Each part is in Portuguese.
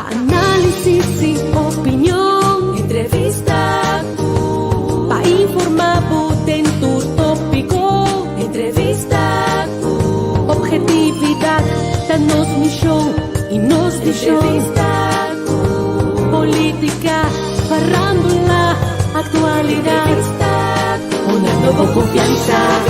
Análisis y opinión, entrevista, para informar en tu tópico, entrevista, objetividad, danos misión y nos entrevista, política, farándula, actualidad, una nueva confianza.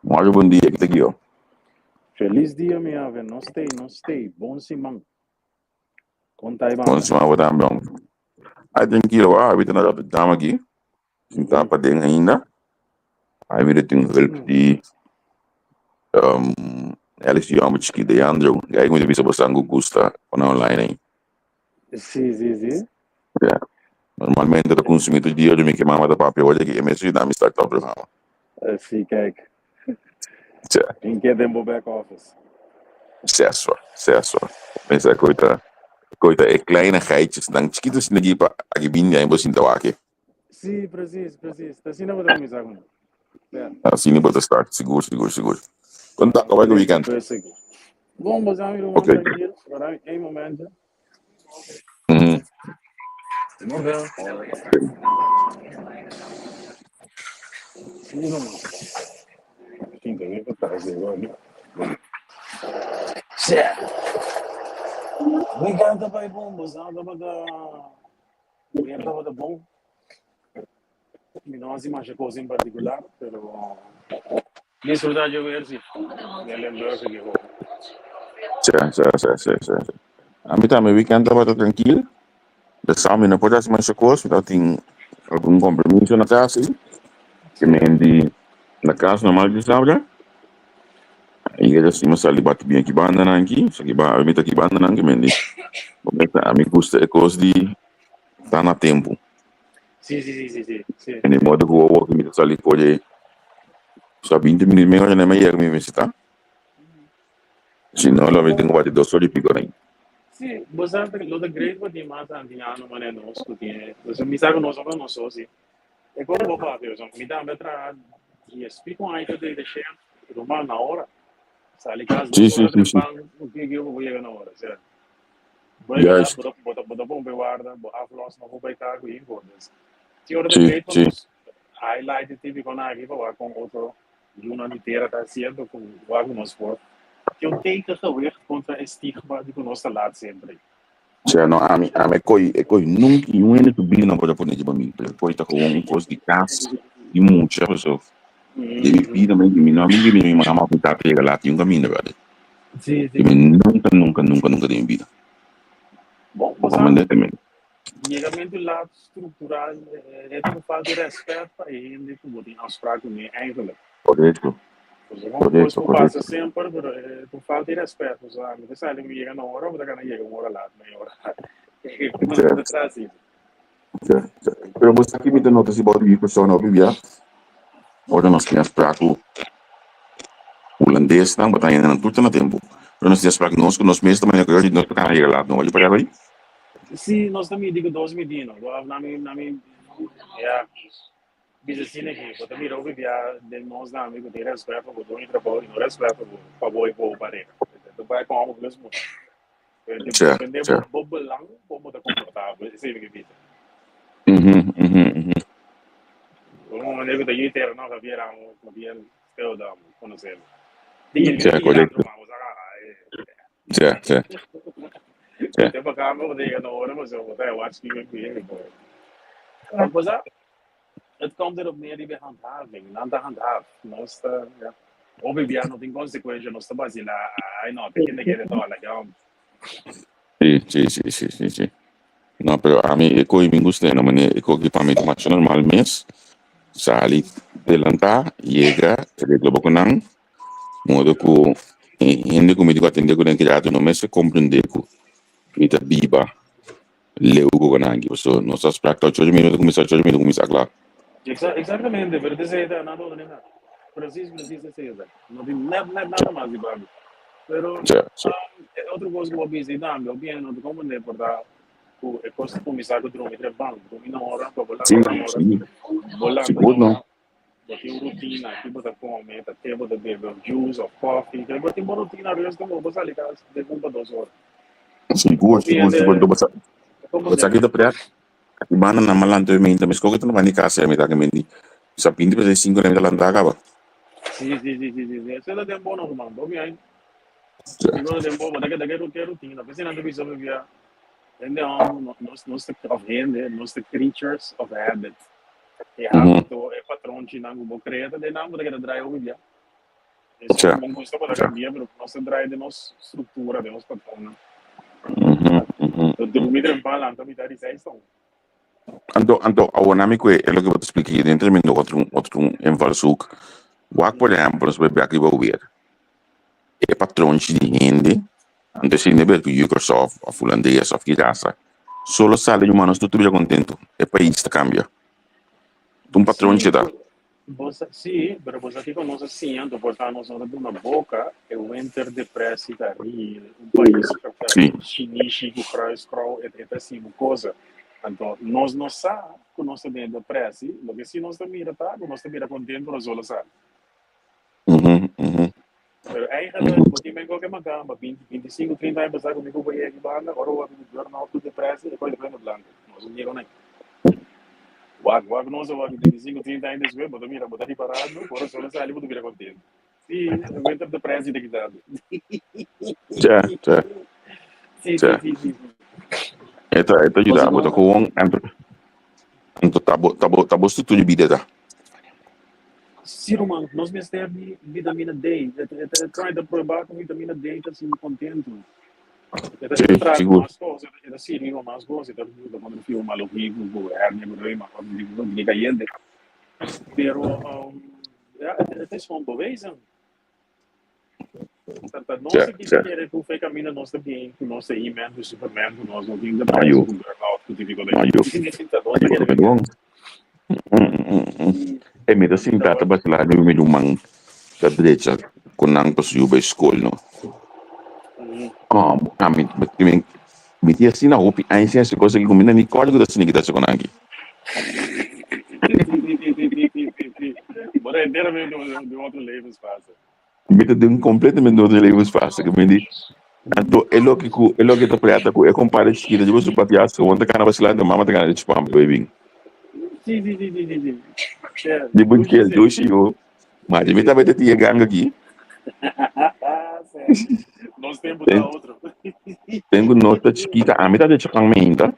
Muito bom dia, que tá aqui, ó. Feliz dia, minha ave. Nostei. Bom Simão. Conta aí, Bom, mano. se uma outra bom. Aí tem que ir lá, habita na dama aqui. Não tá pra dentro ainda. Aí me tem help de ela se chama de de Andrew. Aí me visa você angu custa online aí. Sim. Normalmente eu consumo todo dia, eu me queimava da papel, olha aqui, MSG dá me startar o programa. Sim, kijk. Certo. Quem quer demo back office? Certo. Pensa coita é kleinigheidjes, dan chiquitos na gipa, aqui binha em você então aqui. Sim, preciso. Tá assim, não vou dar mensagem. Assim não pode start, seguro. Quando tá acabando o weekend? Bom, mas amigos, Ok. tranquilo. Agora, em momento. Vamos ver. Sim, não. Sim, também que tá agora. Certo. Weekend tá bom, mas tava bom. Não assim mais coisa em particular, pero disfrutar de ver si me lembro que vou. Certo. A mim também, o weekend estava tranquilo. De sábado não pode ser mais coisa, eu tenho algum compromisso na casa, que me ande na casa normal de sábado. Aí eu assim, mas ali bate bem aqui banda aqui, só que a mim tá aqui banda aqui, me ande. A mim custa é coisa de estar na tempo. Sim. E de modo que o work me tá ali pode só 20 minutos menos, não é mais me visitar. Senão, eu tenho que bater 2 horas e pico aí. Sim, você lo da great what the mata andiano mané nos que tem. Você me sabe nós não só assim. É como vou fazer, eu me dá metra e explico aí que de cheio, normal na hora. Sali caso Sim. o que eu vou chegar na hora, certo? Juist. Bota bom bewaarda, aflossen nog bij cargo inwoners. Die orde great van ons highlight de TV con aqui para com outro juna de terra tá sendo com alguns por. Que um teken gewicht contra estigma de nossa lado sempre. Cioè, no, a me non è più bene non può di bambini, perché poi sta con un costo di cassa, di muccia, so. Devi dire, ma mi mamma puntata per la un cammino, guarda. Sì. Nunca devi dire. Bom, Comandante. Llegamento lado estrutural, é por falta de respeito para ele, como tem afspraken mee eigenlijk. Corretto. Depois passa sempre, por falta de respeito. Você sabe que chega na hora, você não chega uma hora lá, meia hora. Certo. Però você aqui me dá nota se pode vir pessoa não via. Ora nós temos prato holandês, não, mas ainda não tudo no tempo. Pero nós temos prato nós mesmos também que hoje nós para ir lá, não olhe para aí. Sim, nós também digo 2 medinos. Na minha, business aqui, eu também não vivia de nós na amigo de respeito para o dono trabalho, não respeito para o para parede. Então vai com algo mesmo. Depende do belang, como está confortável, isso é o que diz. Como eu digo, daí ter não havia stel da conhecer. Cioè, corretto. Cioè, cioè, cioè. Tempo cambio, diga no, ora mas eu vou até watch que me Maar was dat? Het komt erop neer die handhaving, aan de handhaaf. Nós ja. Obviamente não tem consequência, nós estamos assim lá, ai não, tem que querer toda legal. Sì. No, però a me, ecco, mi gusta, no, ma ecco, che para me, faccio normal mes, sali delanta, llega, regla boconang, modo que, hindi ko medyo atende ko ng kirato, no, mes, comprende ko, ita biba, leu ko kanangi, so, no, sa sprakta, 8 minutos, começa lá. Exatamente, pero dizer nada, nada. Preciso dizer, não tem nada mais de bago. Pero, outra coisa que eu pensei também, eu bem, não como nem por dar, é coisa começar com o drone de banco, domina hora, para bolar, bolar, não. Tem rotina, tipo da fome, da tempo de beber juice ou coffee, tem uma rotina, às vezes, como você ali, de 1 a 2 horas. Seguro, basta kita prihat, mana nama lantai main, tapi sekolah itu nama nikah saya minta kemendi, sapindi pada 5 na minta lantai apa? Sim, isso é tempo não, mano, bem. Agora tempo, mas daqui rotina, porque não tem sobre via, nós creatures of habit. E hábito é patrão de não vou criar, daí não vou dar drive hoje já. Isso é bom gosto para cambiar, mas nossa drive de nossa estrutura, de nosso patrão. Do me trempar lá, também tá de 6 então. Anto, awanami ko é lo que eu te expliquei dentro de outro invalsuk. Wak por exemplo, se bebe aqui vou ver. É patrão de gente, antes se nível que Microsoft, a fulandesa, a firasa. Solo sale de humanos, tu já contento. É país que cambia. Um patrão de dá. Sim, mas você aqui conosco assim, então portar nós na boca, é o enter depressa da rir, país que chinês que crow, é assim uma coisa. Então nós não sabe que nós também depressa, porque se nós também nós também contento nós só sabe. Pero aí porque me qualquer macamba, 25, 30 anos passar comigo vai aqui banda, agora eu vou jornal tudo depressa, depois de pleno blanco. Nós não chegamos nem. Wag não se wag 25, 30 anos después, mas mira, botar parado, por só sair muito bem contente. Sim, eu entro depressa e degradado. Sim. Eta ajuda, botar com anto tabo tudo de vida. Sim, mano, nós mesmo de vitamina D, try de provar com vitamina D, tá assim contente. É assim, não mais coisas, tá quando fio maluco, hernia, problema, não caindo. Pero é só uma vez, Portanto, nós aqui queremos que o caminho nós também, que nós imen, do Superman, que nós não temos da Ayo. que tive É mesmo assim, tá lá no meio do man da direita, com não possível para escola, não. Me tinha assim na roupa, aí sim essa coisa que combina nem código da cena que tá se conectando. Bora inteiramente de outro level espaço. Me tem completamente outro level espaço, que me diz. Então, é lo que tá preata com é comparar esquerda de você para tirar onde cara vacilar da mama tá cara de spam baby. Sim. De muito que dois eu, mas me tá vai ter ganga aqui. Nós temos da outro. Tenho nota chiquita, a metade de chapang ainda.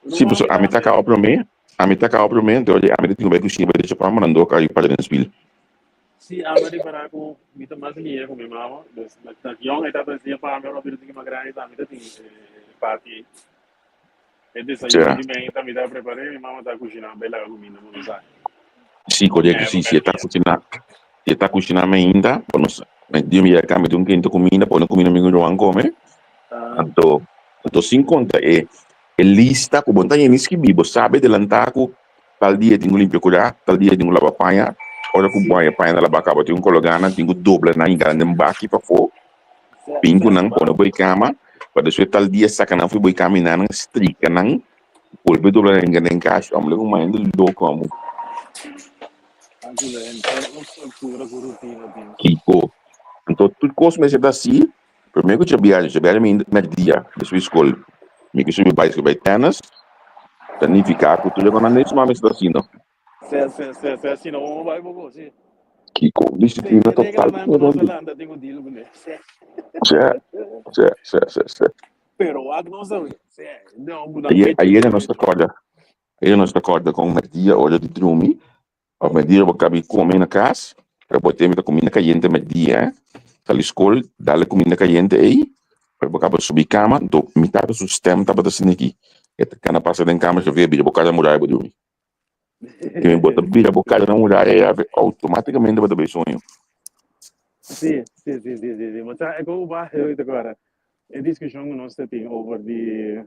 Se você a metade cá para mim, então a metade vai cozinhar vai de chapang mandou cá e para dentro. Sim, a Maria para com mita mais linha com minha mama, na young etapa assim para a minha vida uma grande tá mita tem party. É dessa de bem tá me dá preparei, minha mama tá cozinhando bela comida, não sabe. Sim, correto, sim, se tá cozinhando ainda, por nós, Dio me acá me tem que comida, por não comida me não come. Então sem conta é lista com montanha nisso que bibo sabe delantar com tal dia tenho limpio cuidar, tal dia tenho lavar panha. Ora com panha na lava cabo tenho cologana, tenho dobra na engana embaki para fo. Pingo nang pona boi cama, para depois tal dia sacanão fui boi caminhar nang strica nang, por be dobra na engana em caixa, vamos levar mais do como. Tipo, então tudo coisa mas é assim, primeiro que eu viagem me dia, da sua escola, me que subir bike vai tenas, danificar com tudo quando nem mais assim não. Se assim não vai vou sim. Kiko, disciplina total. Holanda tengo deal con ese. Sim. Pero não sabe. Não, Aí nós acorda com uma dia, olha de dormir, a medida que cabe comer na casa, para poder ter comida caliente na dia, a escola, dá-lhe comida caliente aí, para poder subir cama, do metade do sistema estava assim aqui. E quando passa em cama, já vê a vida, bocada mudar para dormir. Quem bota vida, bocada não mudar, automaticamente vai ter sonho. Sim. Mas é como vai agora. É discussão que nós temos over de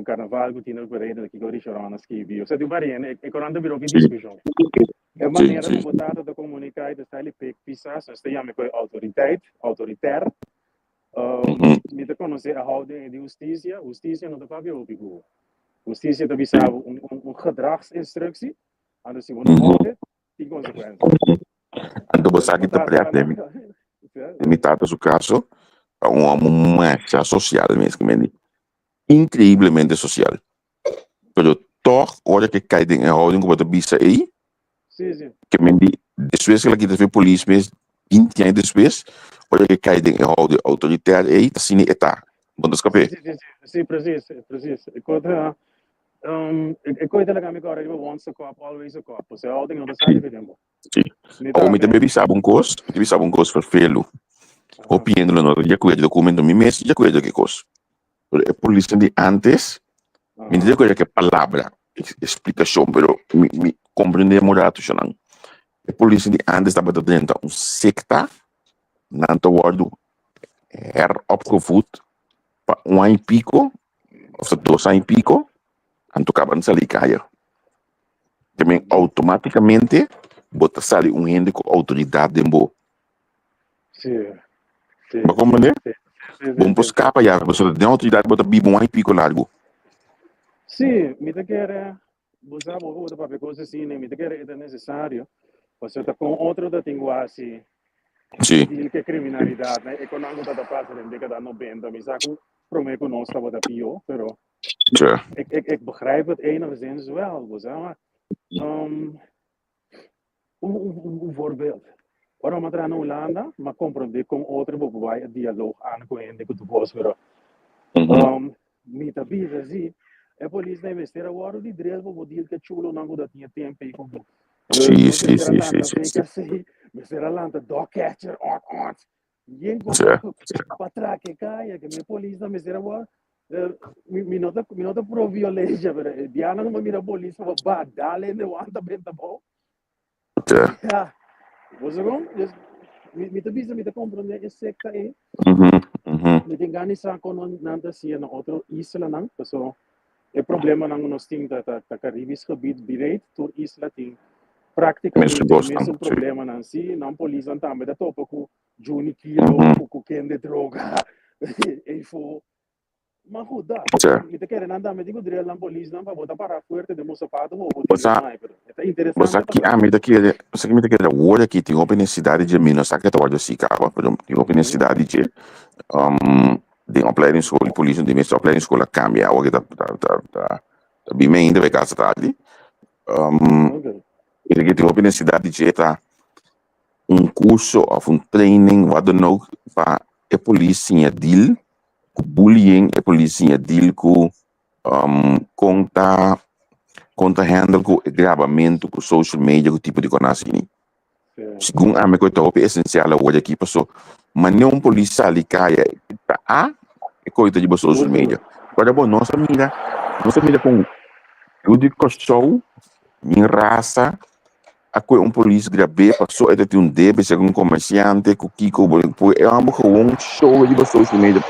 carnaval que tinha corrido aqui com o restaurantes que viu. Você tem variante, é quando virou que discussão. É maneira de botar da comunicar da style pick pisas, nós temos com autoritair. Me te conhecer a houding de justiça não te paga o pico. Justiça te bisa gedragsinstructie, aan de segunda houden, die consequências. Então você aqui está preto, limitado o caso, a uma marcha social mesmo, incrivelmente social. Pero toch, olha que cai em houding com a bisa aí, que depois que ela quita a polícia, 20 anos depois, olha que cai em houding autoritário aí, está assim, está. Vamos escapar. Sim, preciso. Ik weet dat ik aan elkaar even once a cop, always a cop. Você houding não está sabendo. Sim. Ou me também sabe um gosto para fê-lo. Opinião não, já cuida de documento, me mesmo já cuida de coisa. A polícia de antes, me diz que palavra, explicação, pero me compreende morato já não. A polícia de antes estava dentro secta, não te guardo opgevoed, para ano e pico, ou 2 anos e pico, en tocava salir cair. Também automaticamente bota sair gente com autoridade em boa. Sim. Mas como é? Bom, para escapar já, você tem autoridade bota bibo um pico largo. Sim, me te quer, você sabe o que para coisa assim, me te quer é necessário. Você está com outro da linguagem. Sim. Que criminalidade, né? Econômico da passa na década 90, mas sabe prometo que nós estava da pior, pero ik begrijp het enigszins wel, maar een voorbeeld. Waarom het aan Holanda, maar compromis com outro bij het dialoog aankomen que tu podes ver. Mita bisa zi, a polícia na investira agora de drill para poder que chulo não gosta tinha tempo e como. Sim. Mr. Atlanta, dog catcher, on. Ninguém para trás que caia, que minha polícia na investira agora. Mi nota pro violência, pero Diana não mira a polícia, vai dale ne wanta benta bom. Ja. Você como? Me te me te compreende esse secta aí. Me tem ganas de com nada se na outro isla não, so é problema não nós tem da Caribis gebied bereid, tur isla tem praticamente o mesmo problema não se não polícia também da topa com Juni Kilo, com quem de droga. E foi mas cuidado, me te querem andar, me digo drill na polícia, não para botar para forte de moça pato, vou botar mais, é interessante. Mas aqui, me te quer olha aqui tem uma necessidade de Minas, sabe que olha assim, cara, tem uma necessidade de opleiding school, de polícia, de mestre opleiding school cambia, o que tá bem ainda vai casa tarde. E tem uma necessidade de curso ou training, what don't know, para a polícia deal com bullying, a polícia deal com conta handle com gravamento com social media, com tipo de coisa assim. Segundo a minha coisa é essencial hoje aqui, passou, mas não polícia ali caia, é coisa de social media. Agora, bom, nossa mira com o de show, minha raça, a polícia grave, passou, ele tem débito, segundo comerciante, com Kiko, é um show de social media.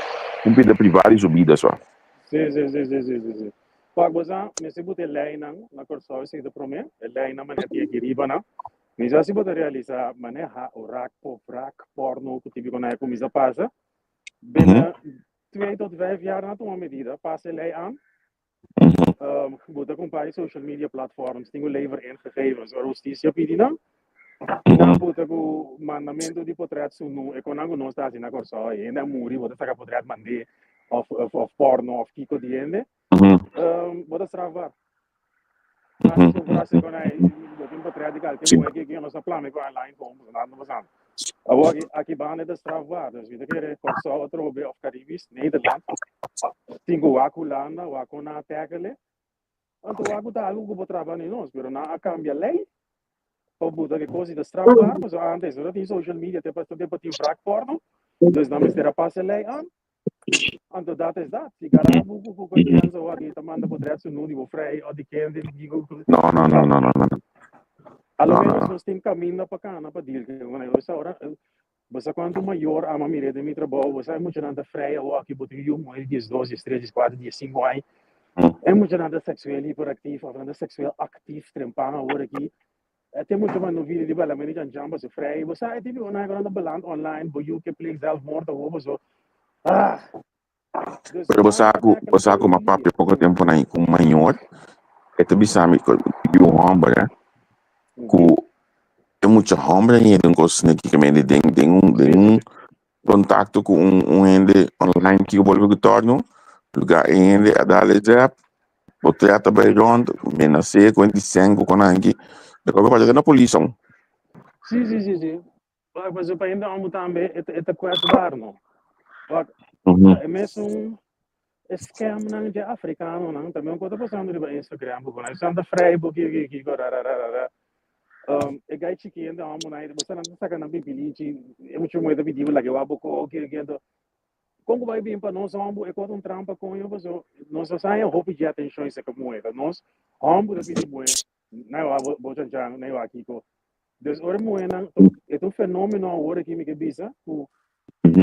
Vida privada e subida só. Sim. Pagbosa, mas se botar lei na corção se promete, lei na maneira que riba não. Mas já se botar realizar maneira o rack porno que tive quando a comida passa, bem 2 tot 5 jaar na tua medida passa lei aan. Botar com pai social media platforms, tem o lever ingegevens, waar justiça pedi não. Não puta com mandamento de portretos no econômico não está assim na corção ainda muri você saca portreto mandei of porno of kiko diende bota travar Mas se eu fosse com a do tempo radical, que não é que nós falamos com a line como nada não passando. Agora aqui bane das travadas, vida que é por só outro be of Caribis, Nederland. Tingo waku landa, waku na tekele. Anto waku tá algo que trabalhar nós, pero na cambia lei. Para botar que coisa das travadas, mas antes eu tinha social media, até para ter para fraco porno. Dus dan is er een passe lei aan. En dat is dat. Die garabu, die mensen waar die tamanda podrijf zo nu, die wil vrij, of die kinderen, die go. No. Allo menos nós temos caminho para cá, para dir que quando eu sou ora, você quanto maior a mamire de mi trabalho, você é muito nada freia, ou aqui botou um, 10, 12, 13, 4, 10, 5 anos. É muito nada sexual hiperativo, ou nada sexual ativo, trempana, agora aqui. Tem muito mais no vídeo de bela, mas não jamba se freia. Você é tipo uma grande balance online, por YouTube, play self-morte, ou so. Pero você com uma própria pouco tempo na com maior, é também sabe que o homem, que é muito homem e não gosta de que me tem um contato com ende online que o bolo torno, lugar ende a dar zap, botar também rond, menos sei quando sangue com aqui, depois vai fazer na polícia. Sim. Mas eu ainda amo também é quase bar não. É mesmo scam nang de africano nang também quando passando de Instagram por aí santa frei porque que e gai chique ainda amo na ele você não saca na bibilici é muito muito vídeo lá que eu abo que como vai bem para nós amo é quando trampa com eu você nós sai roupa de atenção isso que moeda nós amo de vídeo moeda não eu vou já não eu aqui com des ora moeda é um fenômeno agora que me que bisa o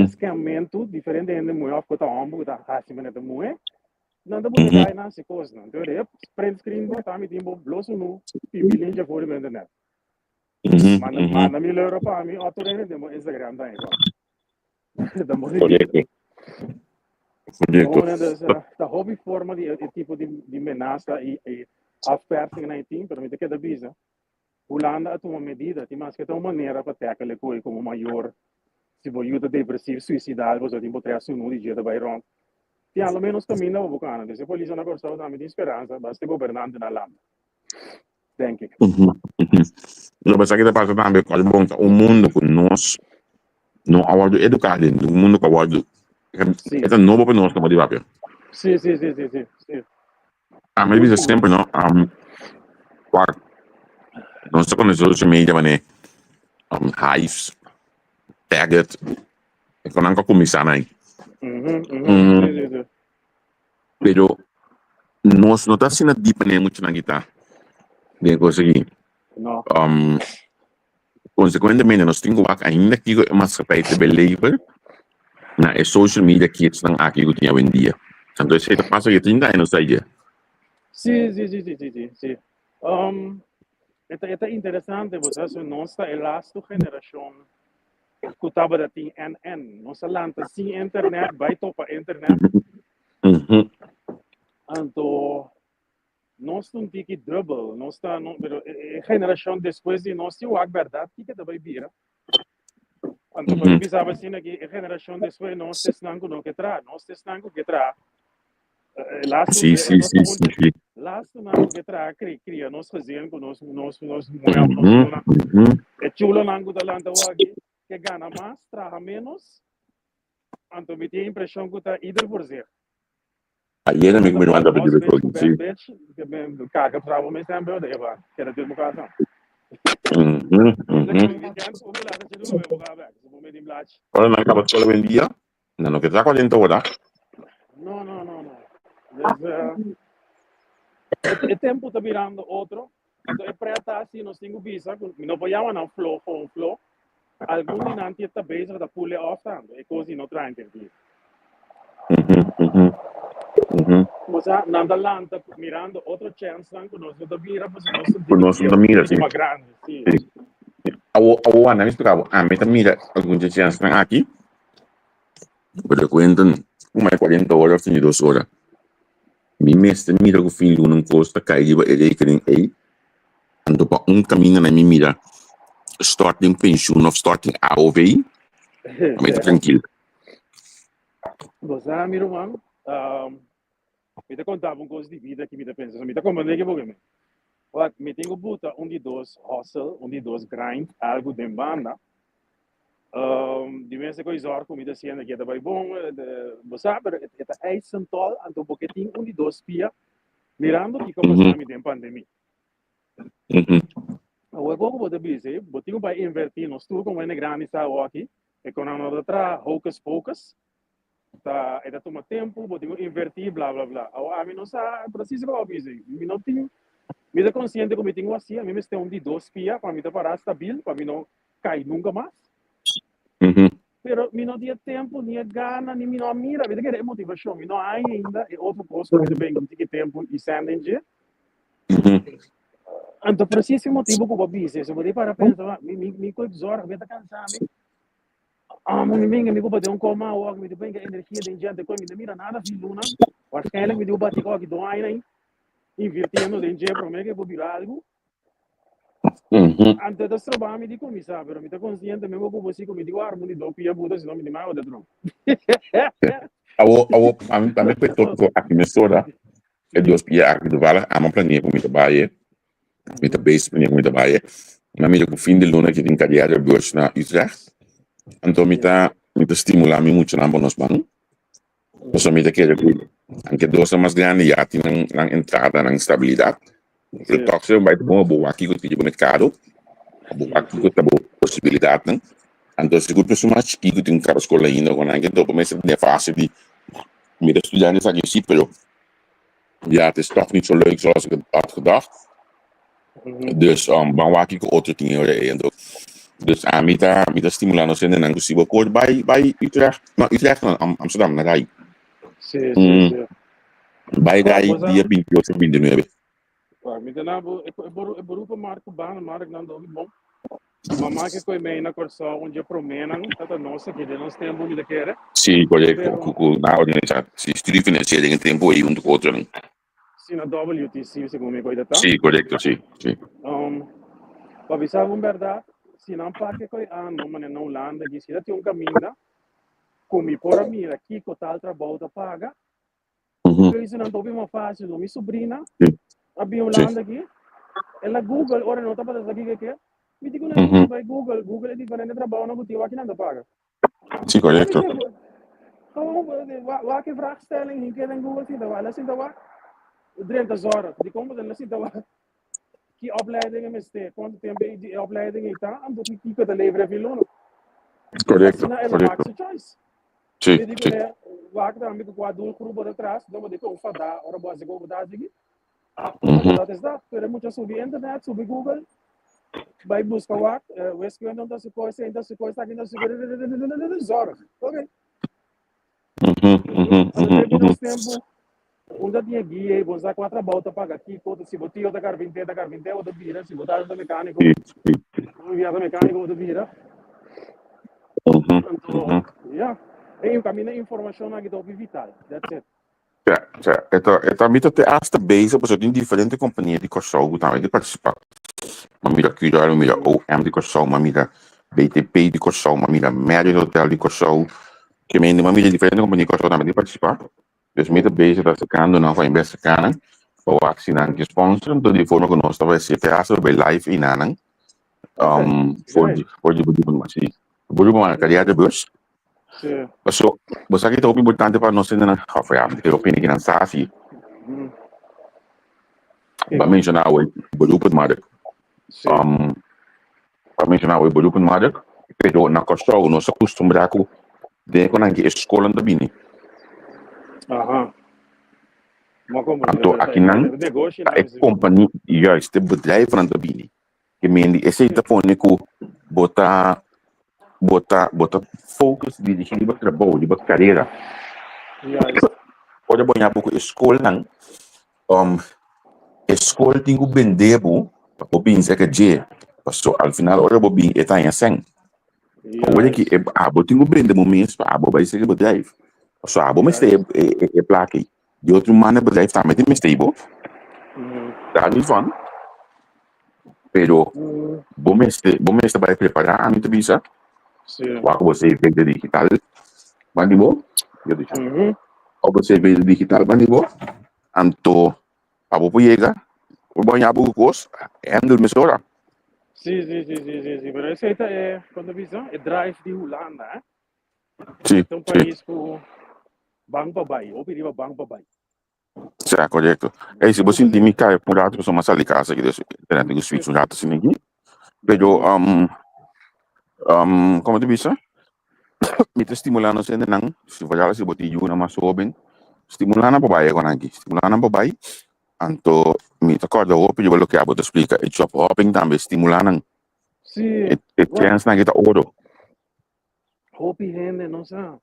escamento diferente ainda moeda of que amo da rasimento da moeda não dá para dar na se coisa não então é print screen do tá me tempo bloso no bibilin já foi mesmo né mas na minha Europa a mim autorene de Instagram tá igual da moeda da hobby forma de tipo de amenaça e afpersing na team permite que da visa Holanda a uma medida tem mais que uma maneira para ter aquele coisa como maior se você ajuda depressivo suicidal você tem poder assumir um dia da bairro tem ao menos caminho na bocana se a polícia não gostou da minha esperança basta governante na landa thank you Eu pensava que depois também quase bom o mundo com nós no award educado o mundo com award é novo para nós como de papel sim a minha visão sempre não não só quando social media mas hives target quando não começar aí pero nós não está sendo deep nem muito na guitarra bem conseguir não consequentemente nós temos que ainda que é mais capaz de belevar na social media que estão aqui que tinha hoje em dia então isso é passa que 30 anos aí sim é interessante você nossa é a geração que estava da TNN nossa lanta sem internet vai topa internet então nós não temos que dribble nós está a geração depois de nós tem a verdade que também vira então eu pensava assim que a geração depois nós testando não que tra nós testando que tra sim Laatste nangu getra cria nós fazendo com nós é chulo nangu da landa wagi que gana mais traga menos então me tem a impressão que tá ido por ser aí era me manda para dizer que caga trava mas também eu deva que era tudo casa olha não acaba de hoje em dia não que está 40 horas não o tempo está virando outro então é para estar assim nós temos visa não podemos não flow algum dinante está bezig da pull off tanto e così não trai intervir mas nanda lanta mirando outro chance não conosco da vira mas nós não mira sim uma grande sim o Ana me explicava me mira algum chance aqui pero cuentan uma 40 horas e 2 horas mi mestre mira que o filho não custa cair de rekening aí então para caminho na minha mira starting pensioen of starting AOV mas tranquilo você mira mano me te contava coisa de vida que me te pensa me te comandei que vou Wat, me tengo buta de dos hustle, de dos grind, algo de banda. Die mensen kun je zorgen om je te zien dat je erbij bom, het is centraal aan het boeketting de dos pia, mirando que como estamos em pandemia. O pouco pode dizer, botinho para invertir no estudo como é grande está aqui, e quando nós outra hocus pocus, tá, é da toma tempo, botinho invertir, blá blá blá. A mim não sabe, preciso para dizer, me não tenho, me dá consciente como tenho assim, a mim me tem de dos pia para me dar para estável, para mim não cair nunca mais. Pero mi no tiene tempo, ni gana, ni mi no mira, vedi che è motivazione, mi no hai ainda, e outro posto que bem que tempo e sanding. Então, por esse motivo que eu vou dizer, se eu vou para pensar, me coisa zorra, me tá cansado, me venga, me vou bater coma, ou me depende da energia de gente, me não mira nada, filho, luna, waarschijnlijk me deu bater com aqui do aí, invertindo de gente, para mim que eu vou virar algo. Antes de trabalhar, me digo, me sabe, pero me está consciente, me vou você como me digo, harmonia do pia buda, senão me demais o dedrão. A mim foi todo aqui na história, é dos pia aqui do vale, a mim planeia com me trabalhar, me tá base planeia com me trabalhar, mas me com fim de luna que tem carreira de bus na Utrecht, então me tá estimular me muito na bonus mano, então me tá querer anche dosa mais grande já tem na entrada na instabilidade. Eu toco se vai bom boa aqui com o mercado, boa aqui com a possibilidade, né? Então se você mais que tem um cara escola ainda quando alguém topa mas é fácil de me estudar nessa aqui sim, pero ja, het is toch niet zo leuk zoals ik het had gedacht. Dus bang aqui com outro dinheiro ainda. Dus me tá stimulando sendo não possível cor by Utrecht, não Amsterdam na daí. Sim. By daí dia 28 29. Me dá eu beroep Marco Baan, Marco não dou bom. Mamma che coi me na corso onde promenam, tata nossa que nós temos muito querer. Sim, correto. Na organização, se estudie financeiro em tempo aí do outro. Sim, na WTC, segundo me cuida tá. Sim, correto, sim. Para avisar uma verdade, se não parte coi ano, mas não landa, que se tem caminho, como por mim aqui com tal trabalho da paga. Isso não tô bem fácil, minha sobrinha, havia landa aqui, ela Google, ora não tá para aqui que me digo não, vai Google é diferente trabalho não botiu aqui não dá paga. Sim, correto. Waar que vraagstelling in keer in Google zit, waar les in de waar 30 horas, die komen dan les in de waar die opleidingen met steek, quanto tempo die opleidingen está, om te kijken te leveren veel loon. Correto. Correto. Sim. Waar ik dan met een doelgroep atrás, dan moet ik ook van daar, ora boa ik ook daar zeggen. Dat is dat. Er moet je subir internet, subir Google. Vai buscar o Westfield não se coisa, ainda se coisa aqui não se horas. Ok. Nós tempo, onde tinha guia, vou usar 4 voltas para aqui, se botar outra carpinteira, outra vira, se botar outra mecânico, via mecânico, outra vira. Então, é caminho de informação aqui do vital. That's it. Então, mim até hasta base, porque tem diferentes companhias de construção também de participar. Mamira Cuidar, mamira OM de construção, mamira BTP de construção, mamira Marriott Hotel de construção, que mamira diferentes companhias de construção também de participar. Dus met de base dat ze kan doen van beste kanen, voor actie naar een sponsor, door die vorm que nós estamos fazendo bij live in aan, voor die bedoeling maar zie. Bedoeling maar carrière de bus. So, você aqui tá muito importante para nós ainda na África, que eu penso que na SAFI. Para mencionar o beroep het markt. Para mencionar o beroep het markt, pero na construção nós acostumamos de quando que escola não bine. Então aqui não é companhia, juist het bedrijf van de bine. Que men die esse telefone que bota focus dirigindo para trabalho, de carreira. Pode banhar pouco escola não. Escola tem que vender para o bem que je, passou ao final hora o bem está em sang. Olha que tem que vender momentos para vai ser bedrijf. Passou mas é plaque. De outro maneira bedrijf também tem stable. Daar niet van. Pero bom mês vai preparar a minha visa. Waktu você vê digital, manibo, eu deixo. Ou você vê digital, manibo, anto, abo chega, banhar o curso, é do mesora. Sim, pero esse aí é, quando visão, é drive de Holanda, né? Sim, Então, um país com banco papai, ou pediva banco papai. Será correto? E se você tem que por lado pessoa mais ali casa que desse, tem que switch um gato assim aqui. Pero como tu bisa? Me te estimulando sendo nang, se vai lá se botar na mais jovem, estimulando para baixo com aqui, estimulando para baixo. Anto me te acorda o que eu vou que a botar explica, e job hopping também estimulando. Sim. E chance na kita ouro. Hopi gente, não sabe.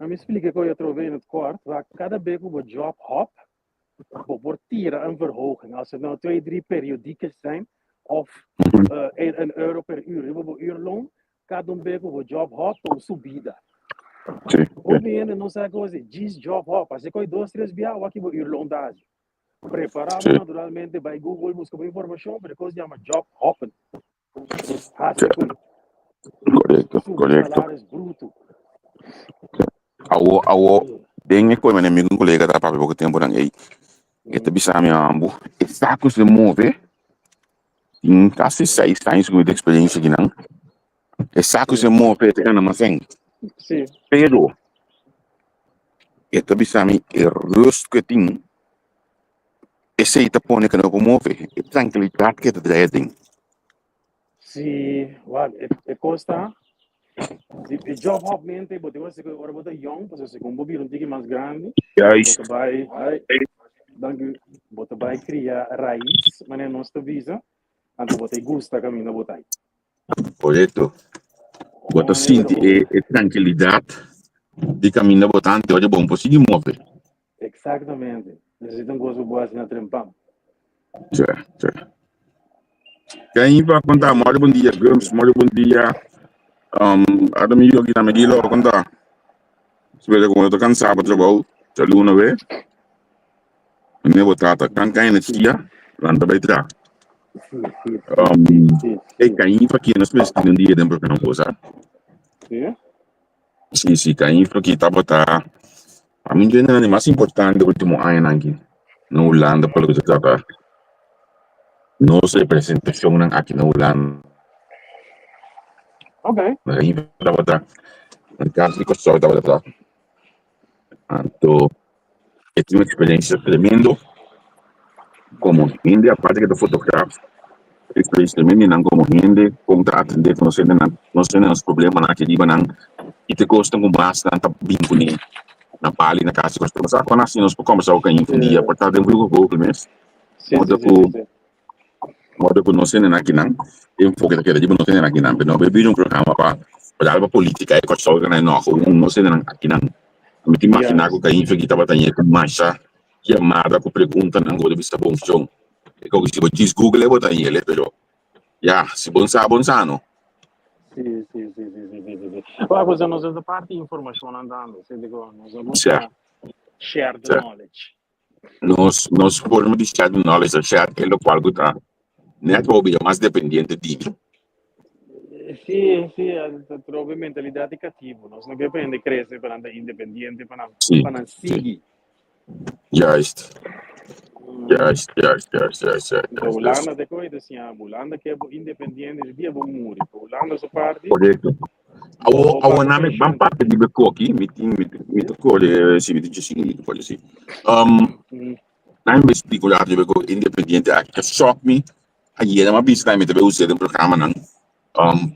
Me explica que eu trovei no quarto, waar cada week op een job hop, wordt hier een verhoging. Als het nou 2-3 periodiekjes zijn, of €1 per uur, je hebt een uurloon, cada week op een job hop, een subida. Hopi gente não sabe coisa, diz job hop, assim que 2-3 bial, aqui o uurloon daar. Preparava naturalmente bij Google, busca informação, para coisa chama job hopping. Correto. Salários bruto. Awo dengue ko mene mi colega da papo pouco tempo nang ei. Eta bisa mi ambu. Está com se move. Em quase 6 anos com experiência aqui não. Está com se move te ana maseng. Sim. Pero eta bisa mi rust que tem. Esse ita pone que não move. E tranquilidade que te dá. Sim, custa. O job hop mente, porque você agora bota young, você com um bobinho mais grande. Bota vai, bota vai criar raiz, mas não está visa. Então bota gusta caminho botar. Correto. Bota sinti e tranquilidade de caminho botante, olha bom, posso de mover. Exatamente. Necessita coisa boa assim na trempam. Certo. Quem vai contar, muito bom dia, Grams, muito bom dia. Ada mi yogi na medilo konta. Sebelum aku tu kan sahabat terbau, terlalu nawe. Ini botata kan kain nanti lanta baita. Kain fakir nas pes tinin dia dan berkenaan kosa. Si kain fakir kita bota. Amin jenis ni masih important de último ano aqui. No Holanda pelo que eu no se apresentação nang aqui na Holanda. Okay. Aí bota. Ang caso ko sa bota. Então, eu tive uma experiência tremenda como gente, aparte que do fotógrafo, experiência tremenda não como gente, como tá atender, não sei os problemas na que diba não, e te custa com bastante vinculi na pali na casa custa, mas quando assim nós começar a ganhar um dia, portanto, eu vou Google mesmo, modo que não sei na que não, eu foco daquele diba não sei na que não, não bebia programa para a política e coisa que não sei na que não. Me imaginar que a gente estava tendo com marcha chamada com pergunta não gosto de vista bom chão. E como se você Google é botar ele, pero se bom sabe não. Sim. Agora você nós da parte de informação andando, você digo, nós vamos share the knowledge. Nós podemos de share the knowledge, share é o qual está. Network é mais dependente de Sì, trovo mentalità di cattivo, non che prende cresce per andare indipendente, per andare sighi. Juist. Holanda de coisa assim, a Holanda que é independente, dia bom muri. Holanda só parte. Correto. A nome bem parte de beco aqui, me tocou se me diz assim, pode ser. Na investigação de beco independente, que shock me. Aí era uma vista me teve usado um programa não.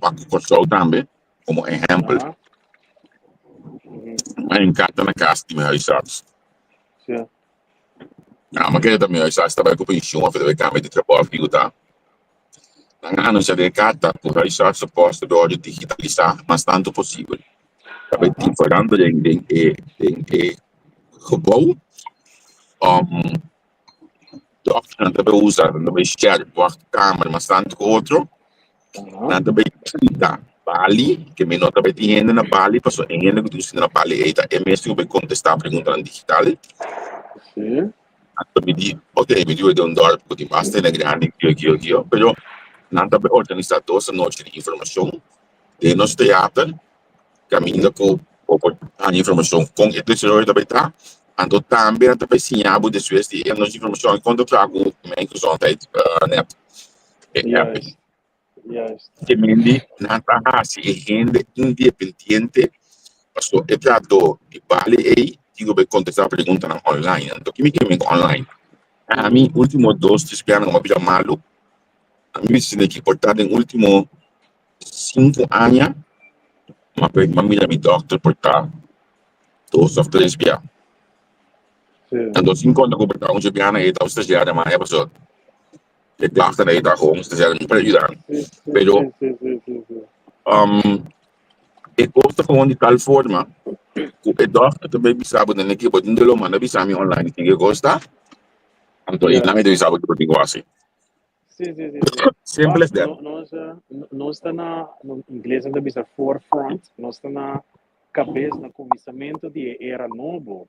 Para construir também, como exemplo. Mas encanta na casa de meus estados. Sim. Mas que também meus estados estava com pensão, a fazer câmera de trabalho, digo tá. Na anúncio de carta, por aí está suposto de digitalizar mas tanto possível. Também falando de gebouw, de também usar, também share por câmera mas tanto outro. Nada bem da Bali, que me nota bem tinha na Bali, passou em ainda que tu na Bali, é mesmo que contestar a pergunta na digital. Sim. Então me diz, ok, me diz de dólar, porque mais tem na grande aqui, mas nada bem organizar toda essa noite de informação de nosso teatro, caminho com a informação com a editora também tá, Ando também até para ensinar de Suécia e nós informação quando trago minha gezondheid net app. Que mendi na taxa e rende independente, passo é trato de vale aí, digo be contestar pergunta na online, então que me online. A mim último dois te esperam uma vida malo. A mim se que portar em último 5 anos, uma mira mi doctor portar 2 of 3 via. Então 5 anos que portar um dia na eta estagiária mas é pessoa. De klachten na eta gewoon estagiária para ajudar. Pero e custa gewoon de tal forma que o doctor também sabe da equipe de lo manda bisa mi online que gosta. Então ele não me sabe que eu digo assim. Sim. Simples that. Nós está no inglês ainda bisa forefront, nós está na cabeça, no começamento de era novo.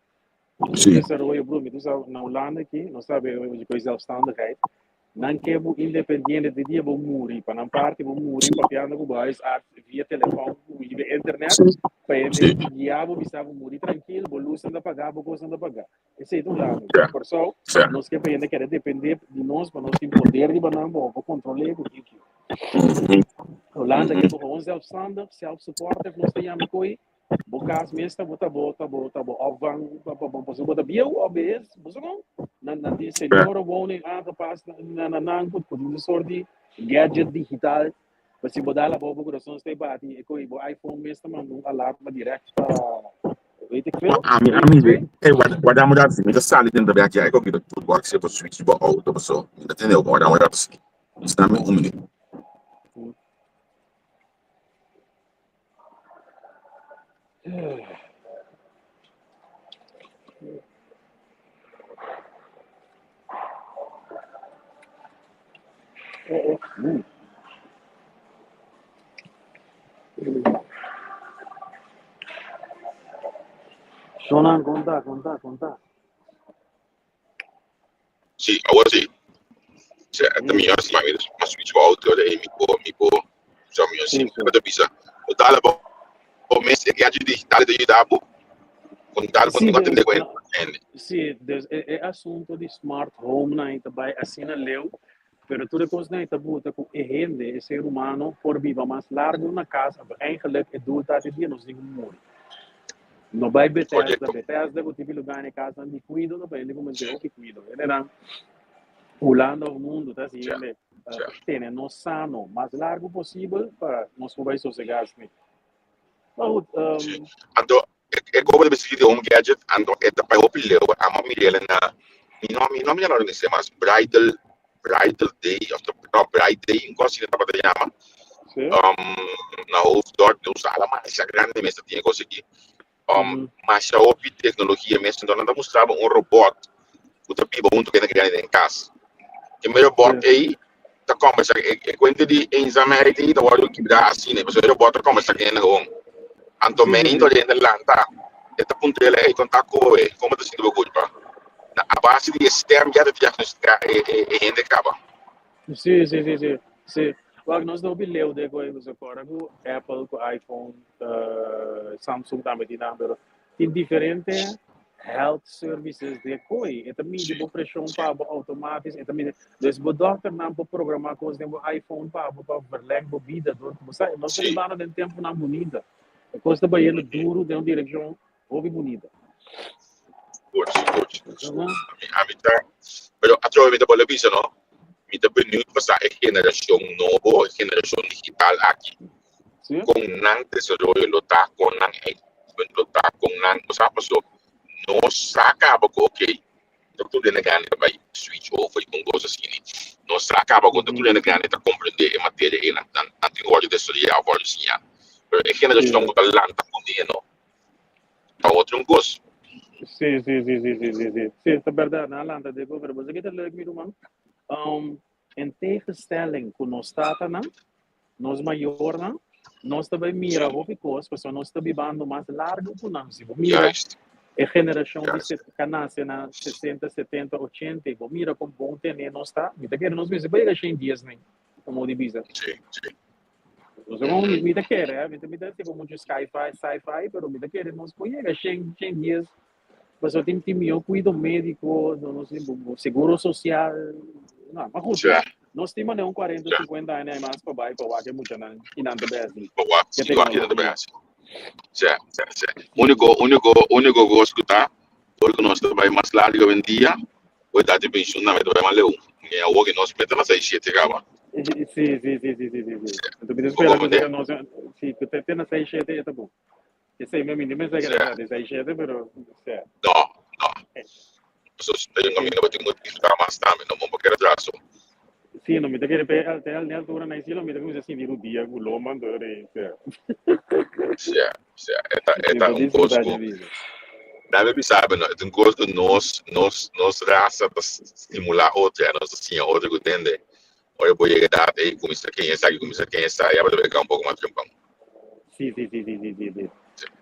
Sim. Esse era o Bruno, na Holanda aqui, nós sabemos de coisa zelfstandigheid. Não que o independente de dia vou morrer, para não parte vou morrer, para piano com boys, via telefone, via internet, para ele diabo bisa vou morrer tranquilo, vou luz anda pagar, vou coisa anda pagar. Esse é do lado. Por isso, nós que ainda quer depender de nós, para nós ter poder de banana, vou controlar o que Holanda que é um zelfstandig, self-supportive, nós temos coi bokas meesta bota afvang bota bio obes busong na di senhora woning aangepast na put een soort die gadget digital mas boda la bobo coração stay bati e coi iPhone meesta man um alarme direct weet ik veel wat dan moet dat zien met de sali in de werk ja ik ook niet dat box je switch bo auto of zo dat is ook wat dan moet dat zien is dan met minuut Shonan, conta. Sì, ora sì. Cioè, da mio si magari ma switch out e mi può insomma io sì, da bisa. O dalla o messe che aggi digitale di dabo con tal con atende quello. Sim, é assunto de smart home na também assina leu, pero tudo coisa na tabuta com rende ser humano por viva mais largo na casa, eigenlijk é doel dat die nos digo muito. No vai Bethesda, o tipo lugar na casa de cuido, no vai como dizer que cuido. Ele era Holanda o mundo, tá assim, ele tem no sano, mais largo possível para nós poder sossegar assim. Ando e come deve essere un gadget ando e da poi opile a mamma Elena mi nomi allora che si chiama bridal day of the no bride day in cosa si chiama na hoofddorp dus allemaal is grande messa tinha coisa aqui mas a outra tecnologia mesmo então nós mostrava um robot o tapi junto que grande em casa que meu robot aí tá conversa e quando de eenzaamheid aí da hora que dá assim né mas o robot conversa que é não Anto meindo ali nell'anta e appunto lei contatto e come ti si deve colpa a base di esterni già ti diagnostica e handicapa Sim. Nós não bilheu de coisas agora com Apple, com iPhone, Samsung também tem diferentes health services de coi e também de pressão para automático e também dus o doutor não pode programar coisas no iPhone para verlengar a vida do nós estamos lá no tempo na bonita a coisa vai indo duro de uma direção ouve bonita a mim tá pero attualmente pela vista no mi tá beniuto para a geração nova a geração digital aqui com não desenvolver lutar com não lutar com não sabe só nós acaba com ok tudo na grande vai switch over com coisas assim nós acaba com tudo na grande tá compreender a matéria e não tem hora de estudar a evolução a geração que lanta com dinheiro tá outro gosto sim é verdade na landa de governo mas aqui tá leuk me man em tegenstelling com nós tata não nós maior não nós também mira o que coisa pessoal nós também bando mais largo com nós se mira a geração de canasce na 60, 70, 80 e mira como bom ter nós tá me tá querendo nós mesmo vai deixar em dias nem como de bisa sim nós vamos me tá querendo me tá tipo muito sci-fi pero me tá querendo nós põe deixar em dias Mas eu tenho eu cuido médico, não sei, seguro social. Não, mas justo. Já, Nós temos 40, 50 anos mais para baixo, para o que é muito e não Brasil. boa, Que igual aqui tecnologia. no Brasil. Já. Único gosto que tá, porque nós trabalhamos mais largo hoje em dia, o idade de pension não vai trabalhar mais leu. É o que nós metemos aí, gente, acaba. Sim. Então, me espera que nós, sim, que tem na 6 7 tá bom. Esse aí, meu menino, mas é que é 6 7, pero, certo. Não. Pessoas têm um caminho para ter muito que ficar mais também, não vamos querer traço. Sim, não me dá que até a altura na isla, me dá que assim, o dia, o loma, certo. É um gosto. Deve saber, é um gosto nós raça para estimular outra, nós assim, outra que entende. Olha, vou chegar aí, começa quem é, sabe, aí vai ficar um pouco mais tempo. Sim.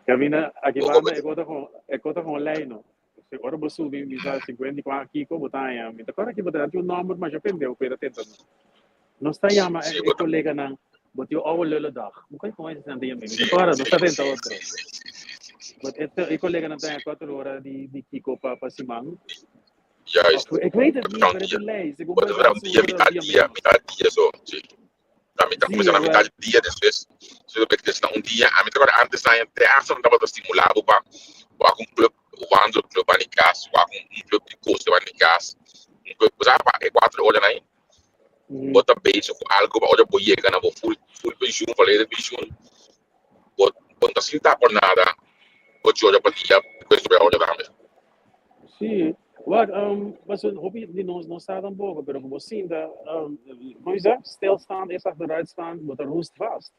Camina, aqui vai, é conta com lei, não. Agora vou subir, me dá 50 com aqui, como tá aí, me dá agora aqui vou dar o número, mas já pendeu, pera tenta. Não está aí, mas é colega não, botei o olho da, não conheço como é que se anda aí, agora não está dentro outro. É colega não tem 4 horas de Kiko para Simão. Já, ik weet het niet, maar het is een lijst. Ik Mas era metade dia só. Também está começando a metade dia, depois, se eu pegar dia, a metade agora antes da ação estava estimulado para um clube, o clube ali casa, um clube de custo ali casa, um clube, já é 4 horas aí, bota beijo com algo, olha por aí, ganha full pension, falei de pension, bota assim tá por nada, bota olha para dia, depois sobre a hora também. Sim. Mas eu hoop die nos staat aan boven, maar we zien dat, hoe je zegt, stilstaan, eerst achteruit staan, wordt er roest vast.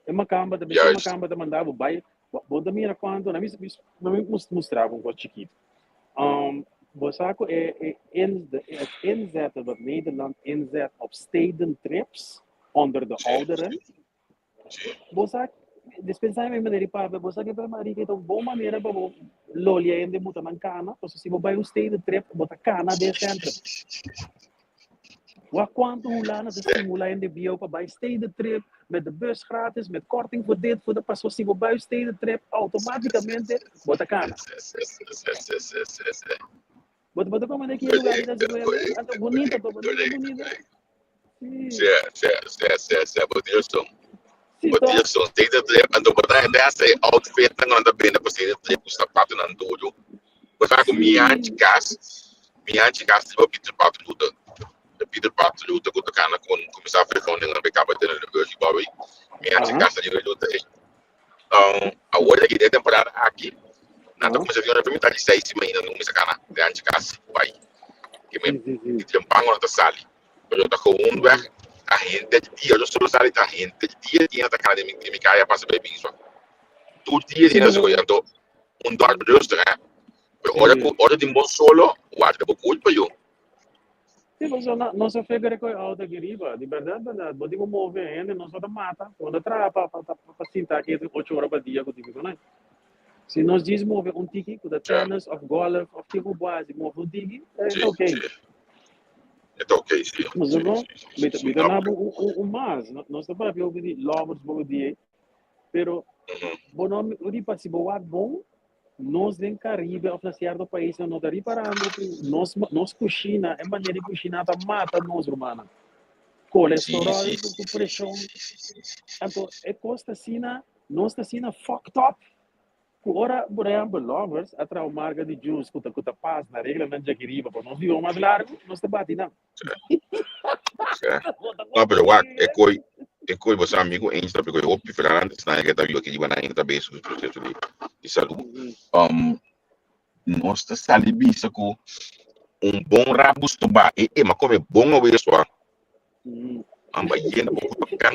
In mijn kamer, de beetje in mijn kamer, de mandava bij, wat de mira quanto, na minha mostrava um coisa chiquito. Bosaco é het inzetten wat Nederland inzet op stedentrips onder de ouderen. Bosaco, dispensar me maneira para você que para Maria então boa maneira para lolia ainda muita mancana, porque se você vai o stay de trip bota cana de centro. Wat quanto lá na estimula ainda bio para vai stay de trip met de bus gratis, met korting voor dit voor de pas se você vai stay de trip automaticamente bota cana. Bota como é que é lugar da cidade, bonita, bonita. Porque são teita de ando botar dessa outfit não anda bem na postura de com sapato não tudo. Mas com minha casa tipo Peter Pato luta com a com começar a fazer um backup de negócio baby. Minha casa de luta aí. Agora que tem temporada aqui, nada começa a vir na primeira de 6 semanas não me sacana. Minha casa vai. Que me tem pango na sala. Eu tô com um weg. A gente dia, eu sou sali a gente dia tinha da cara de me caia passa bem isso. Tudo dia tinha isso então dar justo, né? Olha de bom solo, o ar de culpa eu. Sim, mas não se fez com a alta geriba, de verdade, podemos mover ainda, nós vamos matar, quando trapa para sentar aqui 8 horas por dia, né? Se nós desmover um tiki, com tennis, of golf, of tipo base, move um tiki, é ok. É ok, sim. Mas não, me dá mais, nós estamos para ver o que lovers vão dizer, pero, bom nome, o que passa bom, nós em Caribe, ou na certo país, não está reparando que nós cozinha, é maneira de cozinhar, mata nós, romana. Colesterol, pressão. Então, é costa assim, nós está assim, fucked up. Ora, por exemplo, lovers, atrás o marca de juice, que tá paz na regra, não já queria, para nós vivemos mais largo, nós está batendo. Não, pero é coi você amigo entra porque eu opto para antes na que tá vivo aqui de na entra bem sobre o processo de saúde. Nós está ali bisa com bom rabusto ba mas como é bom o isso amba yendo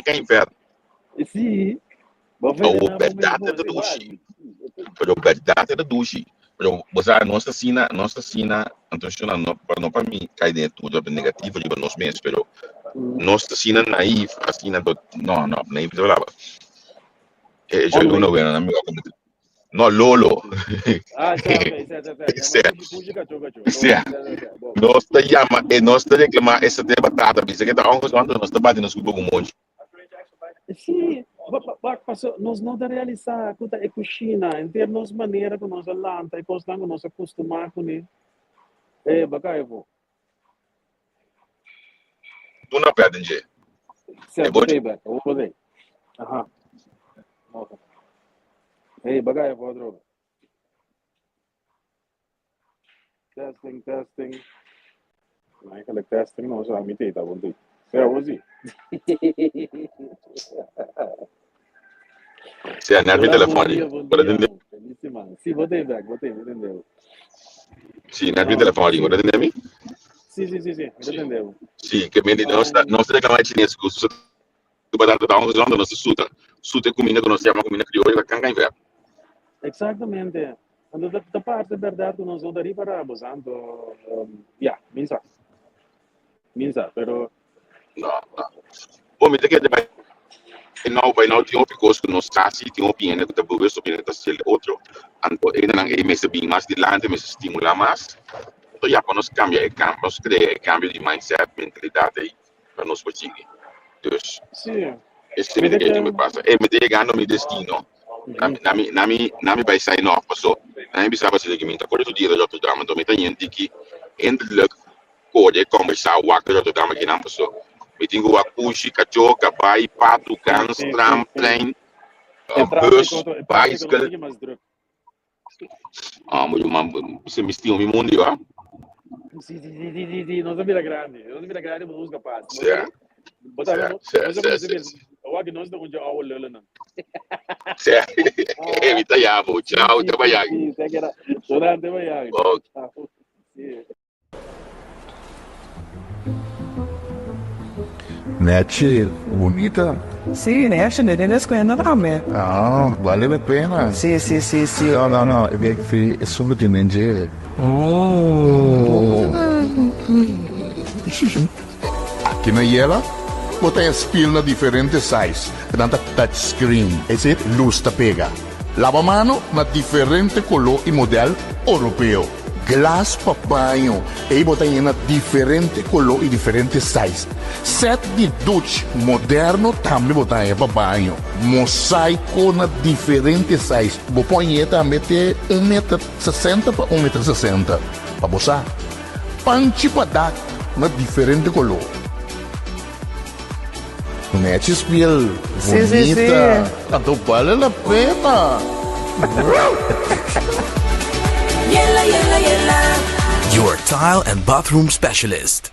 quem ver. Sim. O verdade da dushi. Pero verdade da dushi. Pero você nossa sina, então não para mim cai dentro tudo negativo de nós mesmos, pero nossa sina naif, assim não, naif de lá. Já não vê na minha comunidade. No Lolo. Nós te chama e nós te reclama essa de batata, porque que tá onde nós te batendo nos grupos com um monte. Sim, Nós não da realizar a cozinha em termos de maneira que nós lanta e coisa que nós acostumamos com ele. Bacaivo. Tu não perde dinheiro. Certo, botei, vou poder. Aham. Bacaivo, droga. Testing. Naquela testing, nós já me tá bom. Hoje. Sim, não é telefone. Sim, botei, entendeu? Sim, não é telefone, você entendeu? Sim, entendeu? Sim, que me nós reclamamos chinês, que tu vai dar uma zona nossa suta comida que nós chamamos comida crioula, canga em verbo. Exatamente. Quando da parte da verdade nós não daria para abusando, minsa, pero Não. Bom, me tem que vai não tem uma coisa que nós assim tem uma opinião que tá boa, só opinião tá ser outro, então ainda não é mais bem mais de lante, mais estimular mais. Então já quando nós cambia, nós cria cambio de mindset, mentalidade aí para nós conseguir. Dus, sim. esse é o que me passa. Me chegando meu destino. Nami vai sair não, passou. Nami bisa ba sila giminta ko dito dito jotto drama do meta niente que endlek ko de conversar o que jotto drama que não passou. Me tinha o pushi, cachorro, cabai, pato, cans, tram, trem, bus, bicycle. Você me estima o mundo, ó. Sim, não é grande, mas não é capaz. Certo. Nós não vamos ao lelo não. Certo. Evita já, vou. Tchau, até amanhã. Até amanhã. Net, bonita. Sì, ne esce nelle scuole da me. Ah, vale a pena. Sì. No, è solo di mangiare. Aqui na Yela, botar as pilhas diferentes sizes. Tanto touchscreen, esse luz tá pega. Lava-mano na diferente color e modelo europeu. Glass papanho, e botar na diferente color e diferente size. Set de douche moderno também botar em papanho. Mosaico na diferente size. Vou pôr também ter 1,60 m para 1,60 m. Para botar. Panchi para dar na diferente color. Net spiel, bonita. Tanto vale a pena. Your tile and bathroom specialist.